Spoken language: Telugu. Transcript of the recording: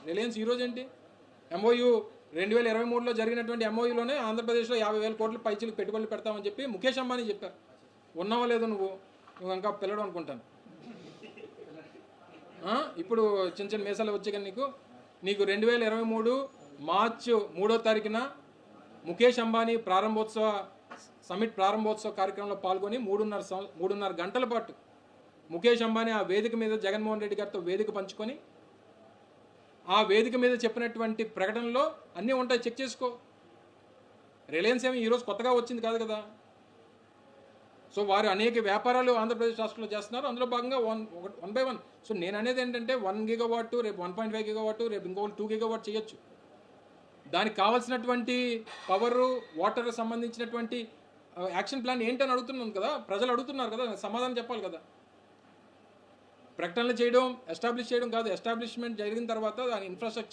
రిలయన్స్ ఈరోజు ఏంటి ఎంఓయూ 2023లో జరిగినటువంటి ఎంఓయూలోనే ఆంధ్రప్రదేశ్లో 50,000 కోట్ల పైచీలకు పెట్టుబడులు పెడతామని చెప్పి ముఖేష్ అంబానీ చెప్పారు. ఉన్నావో లేదో నువ్వు ఇంకా పిల్లడు అనుకుంటాను. ఇప్పుడు చిన్న చిన్న మీసాలు వచ్చాయి కానీ నీకు 2023 మార్చి 3వ తారీఖున ముఖేష్ అంబానీ సమిట్ ప్రారంభోత్సవ కార్యక్రమంలో పాల్గొని 3.5 గంటల పాటు ముఖేష్ అంబానీ ఆ వేదిక మీద జగన్మోహన్ రెడ్డి గారితో వేదిక పంచుకొని ఆ వేదిక మీద చెప్పినటువంటి ప్రకటనలో అన్నీ ఉంటాయి, చెక్ చేసుకో. రిలయన్స్ ఏమి ఈరోజు కొత్తగా వచ్చింది కాదు కదా. సో వారు అనేక వ్యాపారాలు ఆంధ్రప్రదేశ్ రాష్ట్రంలో చేస్తున్నారు. అందులో భాగంగా 1 by 1. సో నేను అనేది ఏంటంటే 1 గిగావాట్, రేపు 1.5 గిగావాట్, రేపు ఇంకొకటి 2 గిగావాట్ చేయొచ్చు. దానికి కావాల్సినటువంటి పవరు, వాటర్ సంబంధించినటువంటి యాక్షన్ ప్లాన్ ఏంటని అడుగుతున్నాను కదా, ప్రజలు అడుగుతున్నారు కదా, సమాధానం చెప్పాలి కదా. ప్రకటనలు చేయడం, ఎస్టాబ్లిష్ చేయడం కాదు, ఎస్టాబ్లిష్మెంట్ జరిగిన తర్వాత దాని ఇన్ఫ్రాస్ట్రక్చర్